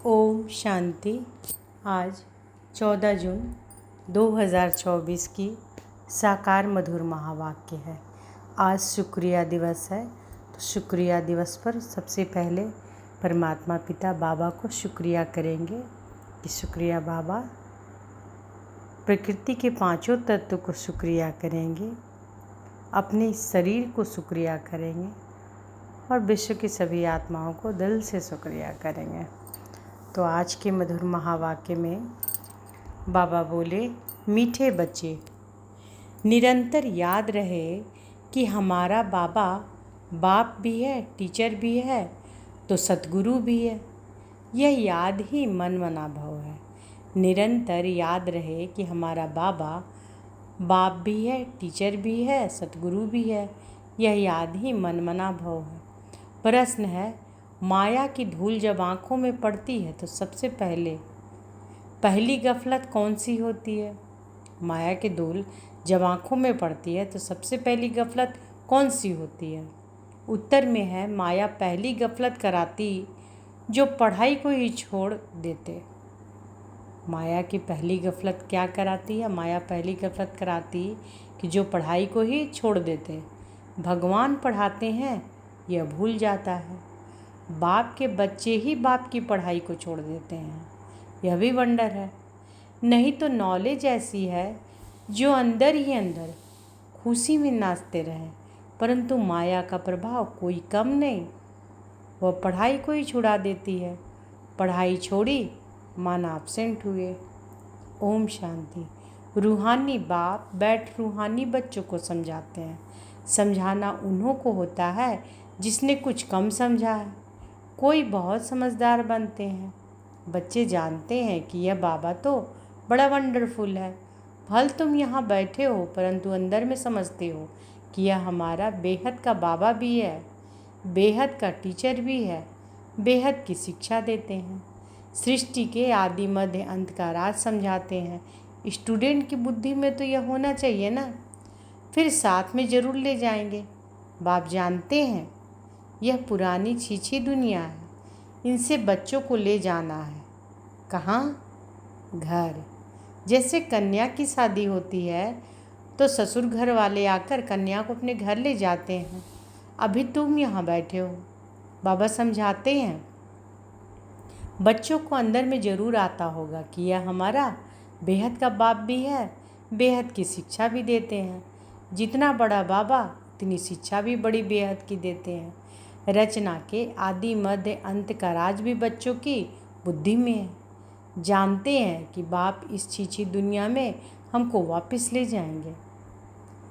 ओम शांति। आज 14 जून 2024 की साकार मधुर महावाक्य है। आज शुक्रिया दिवस है, तो शुक्रिया दिवस पर सबसे पहले परमात्मा पिता बाबा को शुक्रिया करेंगे कि शुक्रिया बाबा। प्रकृति के पांचों तत्व को शुक्रिया करेंगे, अपने शरीर को शुक्रिया करेंगे और विश्व की सभी आत्माओं को दिल से शुक्रिया करेंगे। तो आज के मधुर महावाक्य में बाबा बोले, मीठे बच्चे, निरंतर याद रहे कि हमारा बाबा बाप भी है, टीचर भी है, तो सतगुरु भी है। यह याद ही मन मना भाव है। निरंतर याद रहे कि हमारा बाबा बाप भी है, टीचर भी है, सतगुरु भी है। यह याद ही मन मना भाव है। प्रश्न है, माया की धूल जब आँखों में पड़ती है तो सबसे पहली गफलत कौन सी होती है? माया की धूल जब आँखों में पड़ती है तो सबसे पहली गफलत कौन सी होती है? उत्तर में है, माया पहली गफलत कराती जो पढ़ाई को ही छोड़ देते। माया की पहली गफलत क्या कराती है? माया पहली गफलत कराती कि जो पढ़ाई को ही छोड़ देते। भगवान पढ़ाते हैं, यह भूल जाता है। बाप के बच्चे ही बाप की पढ़ाई को छोड़ देते हैं, यह भी वंडर है। नहीं तो नॉलेज ऐसी है जो अंदर ही अंदर खुशी में नाचते रहे, परंतु माया का प्रभाव कोई कम नहीं, वह पढ़ाई को ही छुड़ा देती है। पढ़ाई छोड़ी, माना एब्सेंट हुए। ओम शांति। रूहानी बाप बैठ रूहानी बच्चों को समझाते हैं। समझाना उन्हों को होता है जिसने कुछ कम समझा है। कोई बहुत समझदार बनते हैं। बच्चे जानते हैं कि यह बाबा तो बड़ा वंडरफुल है। भल तुम यहाँ बैठे हो, परंतु अंदर में समझते हो कि यह हमारा बेहद का बाबा भी है, बेहद का टीचर भी है, बेहद की शिक्षा देते हैं। सृष्टि के आदि मध्य अंत का राज समझाते हैं। स्टूडेंट की बुद्धि में तो यह होना चाहिए ना, फिर साथ में ज़रूर ले जाएंगे। बाप जानते हैं यह पुरानी छीछी दुनिया है, इनसे बच्चों को ले जाना है। कहाँ? घर। जैसे कन्या की शादी होती है तो ससुर घर वाले आकर कन्या को अपने घर ले जाते हैं। अभी तुम यहाँ बैठे हो, बाबा समझाते हैं। बच्चों को अंदर में ज़रूर आता होगा कि यह हमारा बेहद का बाप भी है, बेहद की शिक्षा भी देते हैं। जितना बड़ा बाबा उतनी शिक्षा भी बड़ी बेहद की देते हैं। रचना के आदि मध्य अंत का राज भी बच्चों की बुद्धि में है। जानते हैं कि बाप इस छीछी दुनिया में हमको वापस ले जाएंगे।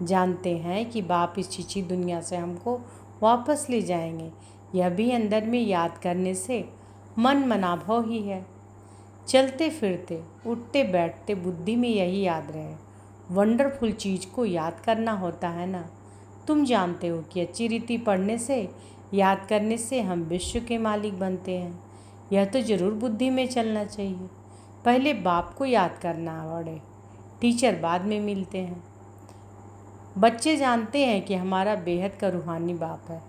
जानते हैं कि बाप इस छीछी दुनिया से हमको वापस ले जाएंगे। यह भी अंदर में याद करने से मन मनाभाव ही है। चलते फिरते उठते बैठते बुद्धि में यही याद रहे। वंडरफुल चीज़ को याद करना होता है ना। तुम जानते हो कि अच्छी रीति पढ़ने से, याद करने से हम विश्व के मालिक बनते हैं। यह तो ज़रूर बुद्धि में चलना चाहिए। पहले बाप को याद करना पड़े, टीचर बाद में मिलते हैं। बच्चे जानते हैं कि हमारा बेहद का रूहानी बाप है।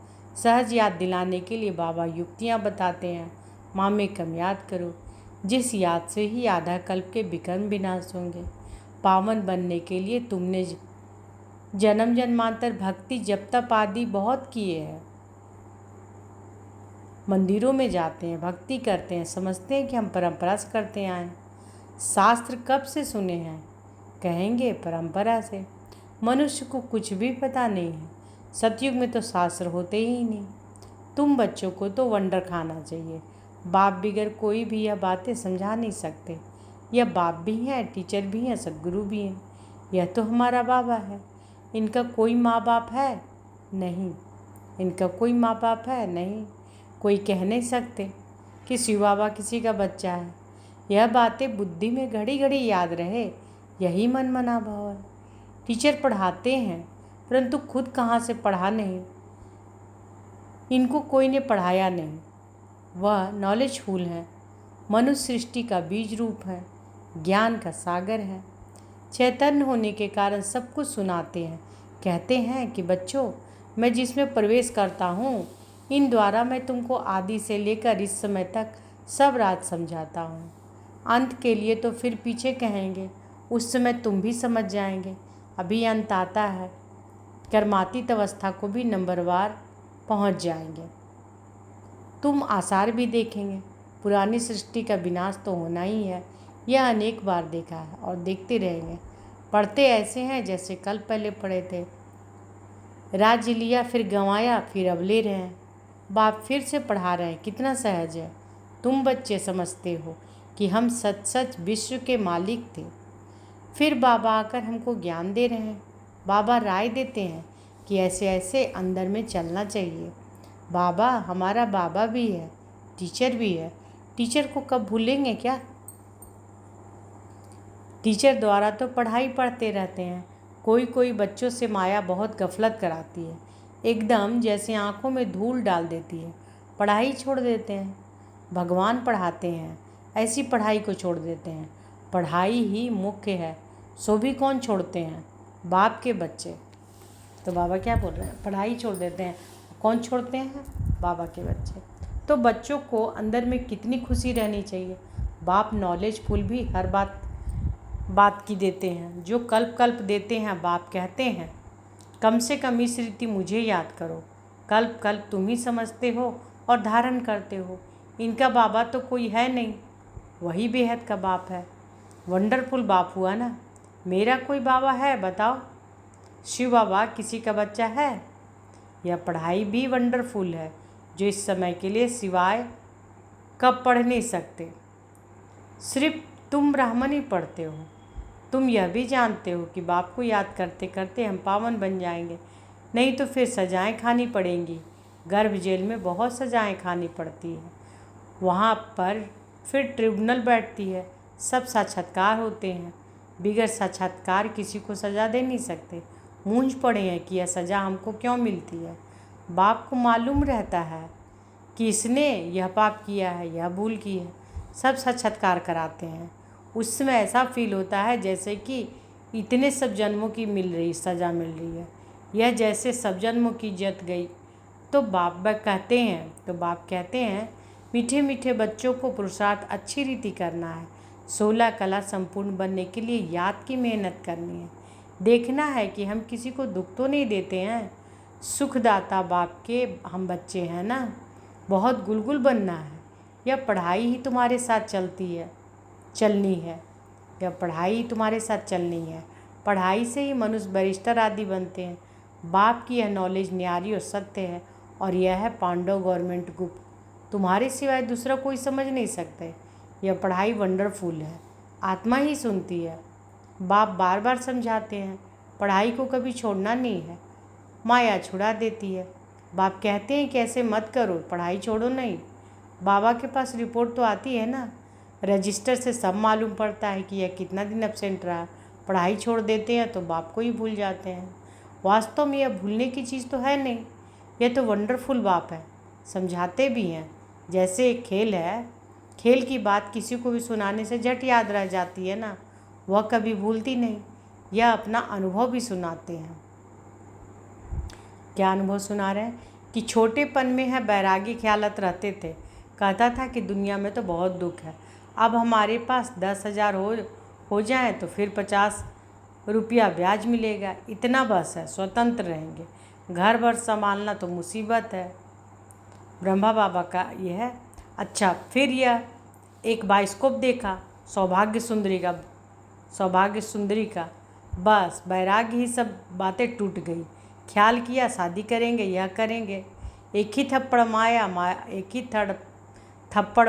सहज याद दिलाने के लिए बाबा युक्तियाँ बताते हैं। माँ में कम याद करो, जिस याद से ही आधा कल्प के विकर्म विनाश होंगे। पावन बनने के लिए तुमने जन्म जन्मांतर भक्ति जप तप आदि बहुत किए हैं। मंदिरों में जाते हैं, भक्ति करते हैं, समझते हैं कि हम परंपरा से करते आए हैं। शास्त्र कब से सुने हैं? कहेंगे परंपरा से। मनुष्य को कुछ भी पता नहीं है। सतयुग में तो शास्त्र होते ही नहीं। तुम बच्चों को तो वंडर खाना चाहिए। बाप बिगर कोई भी यह बातें समझा नहीं सकते। यह बाप भी हैं, टीचर भी हैं, सदगुरु भी हैं। यह तो हमारा बाबा है। इनका कोई माँ बाप है? नहीं। इनका कोई माँ बाप है? नहीं। कोई कह नहीं सकते कि शिव बाबा किसी का बच्चा है। यह बातें बुद्धि में घड़ी घड़ी याद रहे, यही मन मना भाव है। टीचर पढ़ाते हैं, परंतु खुद कहाँ से पढ़ा नहीं। इनको कोई ने पढ़ाया नहीं। वह नॉलेजफुल है। मनुष्य सृष्टि का बीज रूप है, ज्ञान का सागर है। चैतन्य होने के कारण सब कुछ सुनाते हैं। कहते हैं कि बच्चों, मैं जिसमें प्रवेश करता हूँ, इन द्वारा मैं तुमको आदि से लेकर इस समय तक सब राज समझाता हूँ। अंत के लिए तो फिर पीछे कहेंगे, उस समय तुम भी समझ जाएंगे। अभी अंत आता है, कर्मातीत अवस्था को भी नंबरवार पहुँच जाएंगे। तुम आसार भी देखेंगे। पुरानी सृष्टि का विनाश तो होना ही है, यह अनेक बार देखा है और देखते रहेंगे। पढ़ते ऐसे हैं जैसे कल पहले पढ़े थे। राज्य लिया फिर गंवाया, फिर अब ले रहे हैं। बाप फिर से पढ़ा रहे हैं, कितना सहज है। तुम बच्चे समझते हो कि हम सच सच विश्व के मालिक थे। फिर बाबा आकर हमको ज्ञान दे रहे हैं। बाबा राय देते हैं कि ऐसे ऐसे अंदर में चलना चाहिए। बाबा हमारा बाबा भी है, टीचर भी है। टीचर को कब भूलेंगे क्या? टीचर द्वारा तो पढ़ाई पढ़ते रहते हैं। कोई कोई बच्चों से माया बहुत गफलत कराती है, एकदम जैसे आंखों में धूल डाल देती है। पढ़ाई छोड़ देते हैं। भगवान पढ़ाते हैं, ऐसी पढ़ाई को छोड़ देते हैं। पढ़ाई ही मुख्य है, सो भी कौन छोड़ते हैं? बाप के बच्चे। तो बाबा क्या बोल रहे हैं? पढ़ाई छोड़ देते हैं। कौन छोड़ते हैं? बाबा के बच्चे। तो बच्चों को अंदर में कितनी खुशी रहनी चाहिए। बाप नॉलेजफुल भी हर बात की देते हैं, जो कल्प कल्प देते हैं। बाप कहते हैं कम से कम इस रीति मुझे याद करो। कल्प कल्प तुम ही समझते हो और धारण करते हो। इनका बाबा तो कोई है नहीं, वही बेहद का बाप है। वंडरफुल बाप हुआ ना। मेरा कोई बाबा है बताओ? शिव बाबा किसी का बच्चा है? यह पढ़ाई भी वंडरफुल है, जो इस समय के लिए सिवाय कब पढ़ नहीं सकते। सिर्फ तुम ब्राह्मण ही पढ़ते हो। तुम यह भी जानते हो कि बाप को याद करते करते हम पावन बन जाएंगे, नहीं तो फिर सजाएं खानी पड़ेंगी। गर्भ जेल में बहुत सजाएं खानी पड़ती है। वहाँ पर फिर ट्रिब्यूनल बैठती है, सब साक्षात्कार होते हैं। बिगैर साक्षात्कार किसी को सज़ा दे नहीं सकते। मूंझ पड़े हैं कि यह सज़ा हमको क्यों मिलती है। बाप को मालूम रहता है कि इसने यह पाप किया है, यह भूल की है। सब साक्षात्कार कराते हैं। उस समय ऐसा फील होता है जैसे कि इतने सब जन्मों की सज़ा मिल रही है। यह जैसे सब जन्मों की जत गई। तो बाप कहते हैं मीठे मीठे बच्चों को पुरुषार्थ अच्छी रीति करना है। 16 कला संपूर्ण बनने के लिए याद की मेहनत करनी है। देखना है कि हम किसी को दुख तो नहीं देते हैं। सुखदाता बाप के हम बच्चे हैं ना। बहुत गुलगुल बनना है। यह पढ़ाई ही तुम्हारे साथ चलनी है। यह पढ़ाई ही तुम्हारे साथ चलनी है। पढ़ाई से ही मनुष्य बैरिस्टर आदि बनते हैं। बाप की यह नॉलेज न्यारी और सत्य है, और यह है पांडव गवर्नमेंट गुप्त। तुम्हारे सिवाय दूसरा कोई समझ नहीं सकते। यह पढ़ाई वंडरफुल है, आत्मा ही सुनती है। बाप बार बार समझाते हैं पढ़ाई को कभी छोड़ना नहीं है, माया छुड़ा देती है। बाप कहते हैं कि ऐसे मत करो, पढ़ाई छोड़ो नहीं। बाबा के पास रिपोर्ट तो आती है ना, रजिस्टर से सब मालूम पड़ता है कि यह कितना दिन एब्सेंट रहा। पढ़ाई छोड़ देते हैं तो बाप को ही भूल जाते हैं। वास्तव में यह भूलने की चीज़ तो है नहीं, यह तो वंडरफुल बाप है। समझाते भी हैं जैसे एक खेल है। खेल की बात किसी को भी सुनाने से झट याद रह जाती है ना, वह कभी भूलती नहीं। यह अपना अनुभव भी सुनाते हैं। क्या अनुभव सुना रहे हैं? कि छोटेपन में है बैरागी ख्यालत रहते थे। कहता था कि दुनिया में तो बहुत दुख है। अब हमारे पास 10,000 हो जाए तो फिर 50 रुपया ब्याज मिलेगा, इतना बस है, स्वतंत्र रहेंगे। घर भर संभालना तो मुसीबत है। ब्रह्मा बाबा का यह है। अच्छा, फिर यह एक बाइस्कोप देखा सौभाग्य सुंदरी का। बस बैराग ही सब बातें टूट गई। ख्याल किया शादी करेंगे, यह करेंगे। एक ही थप्पड़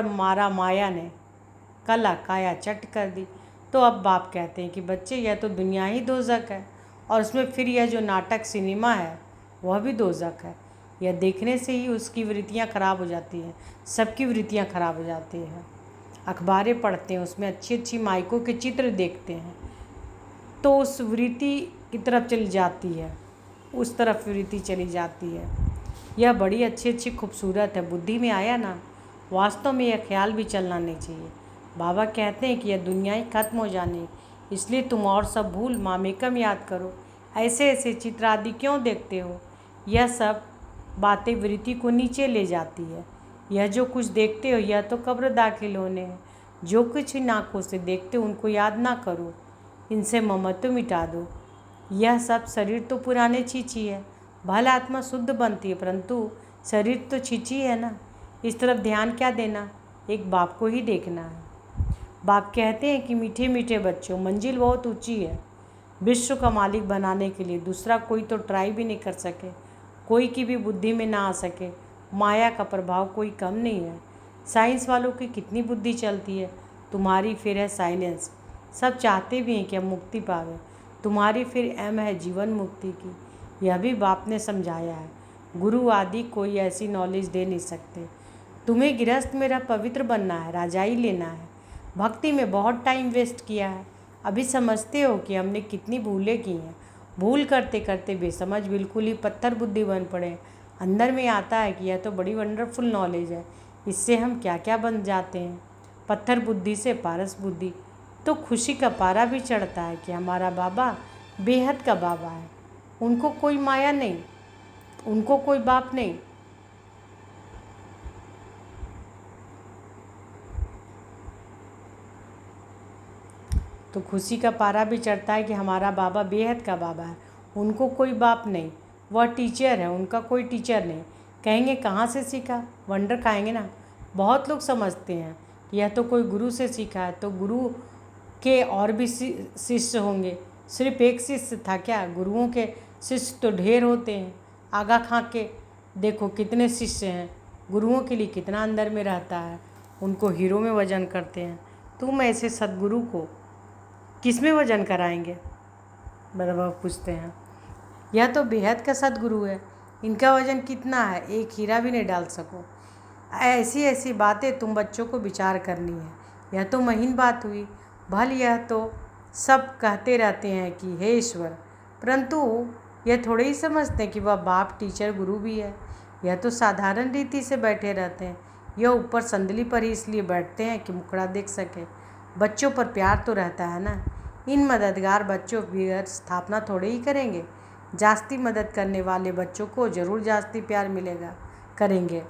मारा माया ने, कला काया चट कर दी। तो अब बाप कहते हैं कि बच्चे यह तो दुनिया ही दोज़ख है, और उसमें फिर यह जो नाटक सिनेमा है वह भी दोज़ख है। यह देखने से ही उसकी वृत्तियाँ खराब हो जाती हैं, सबकी वृत्तियाँ खराब हो जाती हैं। अखबारें पढ़ते हैं, उसमें अच्छी अच्छी माइकों के चित्र देखते हैं तो उस वृत्ति की तरफ चली जाती है, उस तरफ वृत्ति चली जाती है। यह बड़ी अच्छी खूबसूरत है। बुद्धि में आया ना। वास्तव में यह ख्याल भी चलना नहीं चाहिए। बाबा कहते हैं कि यह दुनिया ही खत्म हो जानी, इसलिए तुम और सब भूल मामेकम याद करो। ऐसे ऐसे चित्र आदि क्यों देखते हो? यह सब बातें वृत्ति को नीचे ले जाती है। यह जो कुछ देखते हो यह तो कब्र दाखिल होने हैं। जो कुछ इन आँखों से देखते हो उनको याद ना करो, इनसे ममत्व मिटा दो। यह सब शरीर तो पुराने छींची है, भला आत्मा शुद्ध बनती है, परंतु शरीर तो छींची है ना। इस तरफ ध्यान क्या देना, एक बाप को ही देखना है। बाप कहते हैं कि मीठे मीठे बच्चों, मंजिल बहुत ऊंची है। विश्व का मालिक बनाने के लिए दूसरा कोई तो ट्राई भी नहीं कर सके, कोई की भी बुद्धि में ना आ सके। माया का प्रभाव कोई कम नहीं है। साइंस वालों की कितनी बुद्धि चलती है, तुम्हारी फिर है साइलेंस। सब चाहते भी हैं कि हम मुक्ति पावे, तुम्हारी फिर एम है जीवन मुक्ति की। यह भी बाप ने समझाया है। गुरु आदि कोई ऐसी नॉलेज दे नहीं सकते। तुम्हें गृहस्थ मेरा पवित्र बनना है, राजाई लेना है। भक्ति में बहुत टाइम वेस्ट किया है, अभी समझते हो कि हमने कितनी भूलें की हैं। भूल करते करते बेसमझ बिल्कुल ही पत्थर बुद्धि बन पड़े। अंदर में आता है कि यह तो बड़ी वंडरफुल नॉलेज है, इससे हम क्या क्या बन जाते हैं। पत्थर बुद्धि से पारस बुद्धि, तो खुशी का पारा भी चढ़ता है कि हमारा बाबा बेहद का बाबा है। उनको कोई माया नहीं, उनको कोई बाप नहीं। तो खुशी का पारा भी चढ़ता है कि हमारा बाबा बेहद का बाबा है, उनको कोई बाप नहीं। वह टीचर है, उनका कोई टीचर नहीं। कहेंगे कहाँ से सीखा, वंडर खाएंगे ना। बहुत लोग समझते हैं कि यह तो कोई गुरु से सीखा है, तो गुरु के और भी शिष्य होंगे। सिर्फ एक शिष्य था क्या, गुरुओं के शिष्य तो ढेर होते हैं। आगा खां के देखो कितने शिष्य हैं, गुरुओं के लिए कितना अंदर में रहता है, उनको हीरो में वजन करते हैं। तुम ऐसे सदगुरु को किस में वजन कराएंगे, बाबा पूछते हैं। यह तो बेहद का सदगुरु है, इनका वजन कितना है, एक हीरा भी नहीं डाल सको। ऐसी ऐसी बातें तुम बच्चों को विचार करनी है। यह तो महीन बात हुई। भल यह तो सब कहते रहते हैं कि हे ईश्वर, परंतु यह थोड़े ही समझते हैं कि वह बाप टीचर गुरु भी है। यह तो साधारण रीति से बैठे रहते हैं। यह ऊपर संदली पर ही इसलिए बैठते हैं कि मुखड़ा देख सके। बच्चों पर प्यार तो रहता है ना। इन मददगार बच्चों की स्थापना थोड़े ही करेंगे। जास्ती मदद करने वाले बच्चों को ज़रूर जास्ती प्यार मिलेगा, करेंगे।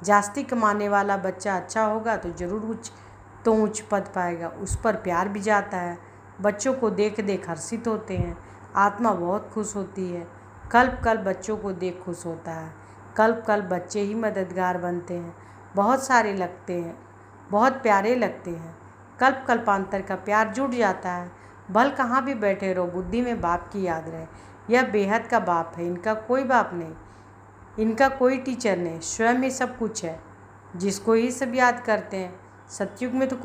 जास्ती कमाने वाला बच्चा अच्छा होगा तो ज़रूर उच्च पद पाएगा, उस पर प्यार भी जाता है। बच्चों को देख देख हर्षित होते हैं, आत्मा बहुत खुश होती है। कल्प कल्प बच्चों को देख खुश होता है। कल्प कल्प बच्चे ही मददगार बनते हैं, बहुत सारे लगते हैं, बहुत प्यारे लगते हैं। कल्प कल्पांतर का प्यार जुट जाता है। भल कहाँ भी बैठे रहो, बुद्धि में बाप की याद रहे। यह बेहद का बाप है, इनका कोई बाप नहीं, इनका कोई टीचर नहीं, स्वयं में सब कुछ है, जिसको ही सब याद करते हैं। सतयुग में तो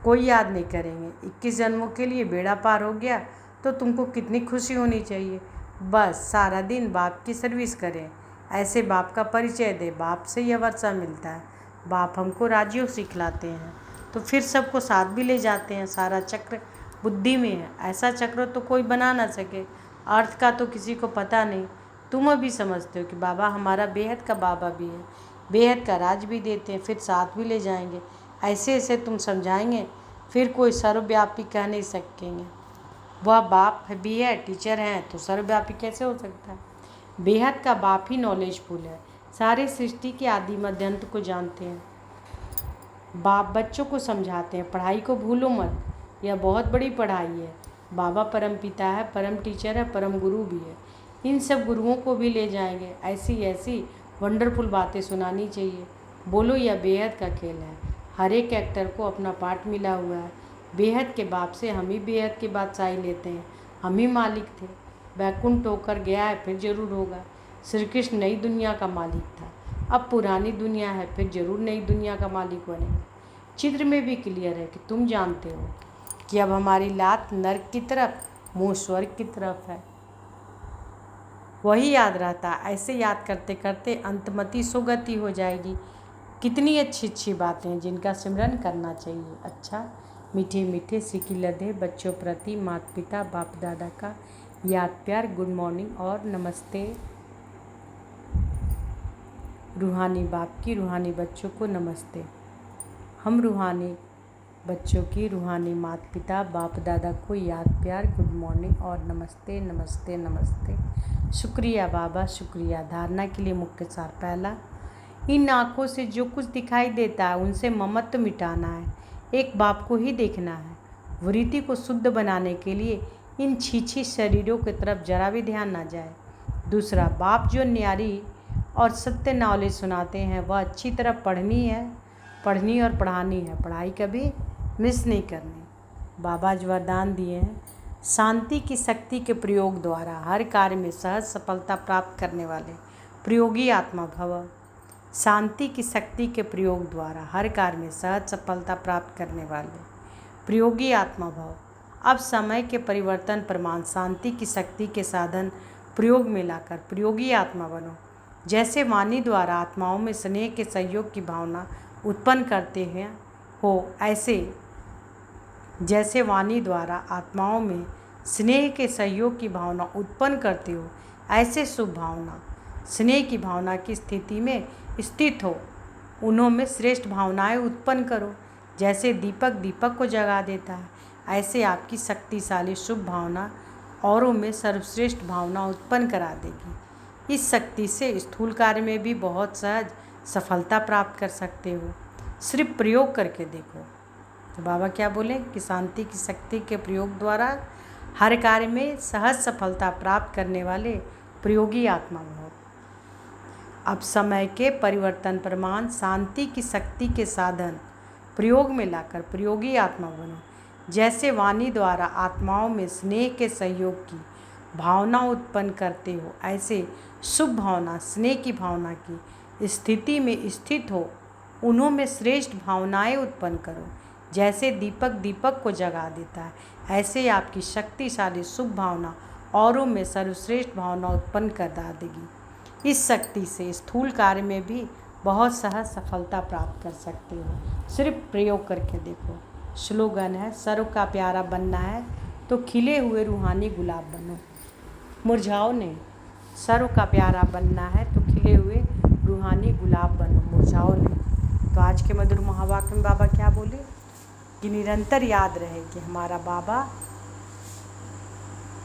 कोई याद नहीं करेंगे। 21 जन्मों के लिए बेड़ा पार हो गया तो तुमको कितनी खुशी होनी चाहिए। बस सारा दिन बाप की सर्विस करें, ऐसे बाप का परिचय दे। बाप से यह वर्षा मिलता है। बाप हमको राजयोग सिखलाते हैं, तो फिर सबको साथ भी ले जाते हैं। सारा चक्र बुद्धि में है, ऐसा चक्र तो कोई बना ना सके। अर्थ का तो किसी को पता नहीं। तुम अभी समझते हो कि बाबा हमारा बेहद का बाबा भी है, बेहद का राज भी देते हैं, फिर साथ भी ले जाएंगे। ऐसे ऐसे तुम समझाएंगे, फिर कोई सर्वव्यापी कह नहीं सकेंगे। वह बाप भी है, टीचर हैं, तो सर्वव्यापी कैसे हो सकता है। बेहद का बाप ही नॉलेजफुल है, सारे सृष्टि के आदि मध्यांत को जानते हैं। बाप बच्चों को समझाते हैं, पढ़ाई को भूलो मत, यह बहुत बड़ी पढ़ाई है। बाबा परम पिता है, परम टीचर है, परम गुरु भी है। इन सब गुरुओं को भी ले जाएंगे। ऐसी ऐसी वंडरफुल बातें सुनानी चाहिए। बोलो यह बेहद का खेल है, हर एक एक्टर को अपना पार्ट मिला हुआ है। बेहद के बाप से हम ही बेहद की बादशाही लेते हैं, हम ही मालिक थे। बैकुंठ होकर गया है, फिर जरूर होगा। श्री कृष्ण नई दुनिया का मालिक था, अब पुरानी दुनिया है, फिर जरूर नई दुनिया का मालिक बनेगा। चित्र में भी क्लियर है कि तुम जानते हो कि अब हमारी लात नर्क की तरफ, मुँह स्वर्ग की तरफ है। वही याद रहता। ऐसे याद करते करते अंतमति सुगति हो जाएगी। कितनी अच्छी अच्छी बातें हैं जिनका सिमरन करना चाहिए। अच्छा, मीठे मीठे सिकी लदे बच्चों प्रति माता पिता बाप दादा का याद प्यार, गुड मॉर्निंग और नमस्ते। रूहानी बाप की रूहानी बच्चों को नमस्ते। हम रूहानी बच्चों की रूहानी माता पिता बाप दादा को याद प्यार, गुड मॉर्निंग और नमस्ते नमस्ते नमस्ते। शुक्रिया बाबा, शुक्रिया। धारणा के लिए मुख्य सार पहला, इन आँखों से जो कुछ दिखाई देता है उनसे ममत्व मिटाना है। एक बाप को ही देखना है। वृत्ति को शुद्ध बनाने के लिए इन छीछी शरीरों की तरफ जरा भी ध्यान ना जाए। दूसरा, बाप जो न्यारी और सत्य नॉलेज सुनाते हैं वह अच्छी तरह पढ़नी और पढ़ानी है। पढ़ाई कभी मिस नहीं करनी। बाबा जो वरदान दिए हैं, शांति की शक्ति के प्रयोग द्वारा हर कार्य में सहज सफलता प्राप्त करने वाले प्रयोगी आत्मा भव। शांति की शक्ति के प्रयोग द्वारा हर कार्य में सहज सफलता प्राप्त करने वाले प्रयोगी आत्मा भव। अब समय के परिवर्तन प्रमाण शांति की शक्ति के साधन प्रयोग में लाकर प्रयोगी आत्मा बनो। जैसे वाणी द्वारा आत्माओं में स्नेह के सहयोग की भावना उत्पन्न करते हैं हो, जैसे वाणी द्वारा आत्माओं में स्नेह के सहयोग की भावना उत्पन्न करते हो, ऐसे शुभ भावना स्नेह की भावना की स्थिति में स्थित हो। उन्होंने श्रेष्ठ भावनाएं उत्पन्न करो। जैसे दीपक दीपक को जगा देता है, ऐसे आपकी शक्तिशाली शुभ भावना औरों में सर्वश्रेष्ठ भावना उत्पन्न करा देगी। इस शक्ति से स्थूल कार्य में भी बहुत सहज सफलता प्राप्त कर सकते हो। सिर्फ प्रयोग करके देखो। तो बाबा क्या बोले कि शांति की शक्ति के प्रयोग द्वारा हर कार्य में सहज सफलता प्राप्त करने वाले प्रयोगी आत्मा भव। अब समय के परिवर्तन प्रमाण शांति की शक्ति के साधन प्रयोग में लाकर प्रयोगी आत्मा बनो। जैसे वाणी द्वारा आत्माओं में स्नेह के सहयोग की भावना उत्पन्न करते हो, ऐसे शुभ भावना स्नेह की भावना की स्थिति में स्थित हो। उन्होंने श्रेष्ठ भावनाएं उत्पन्न करो। जैसे दीपक दीपक को जगा देता है, ऐसे आपकी शक्तिशाली शुभ भावना औरों में सर्वश्रेष्ठ भावना उत्पन्न कर देगी। इस शक्ति से स्थूल कार्य में भी बहुत सहज सफलता प्राप्त कर सकते हो। सिर्फ प्रयोग करके देखो। स्लोगन है, सर्व का प्यारा बनना है तो खिले हुए रूहानी गुलाब बनो। मुरझाओ नहीं, सर्व का प्यारा बनना है तो खिले हुए रूहानी गुलाब बनो, मुरझाओ नहीं। तो आज के मधुर महावाक्य में बाबा क्या बोले कि निरंतर याद रहे कि हमारा बाबा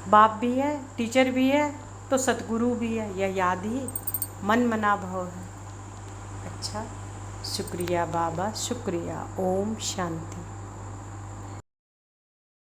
बाप भी है, टीचर भी है, तो सतगुरु भी है। यह याद ही मन मना भाव है। अच्छा, शुक्रिया बाबा, शुक्रिया। ओम शांति।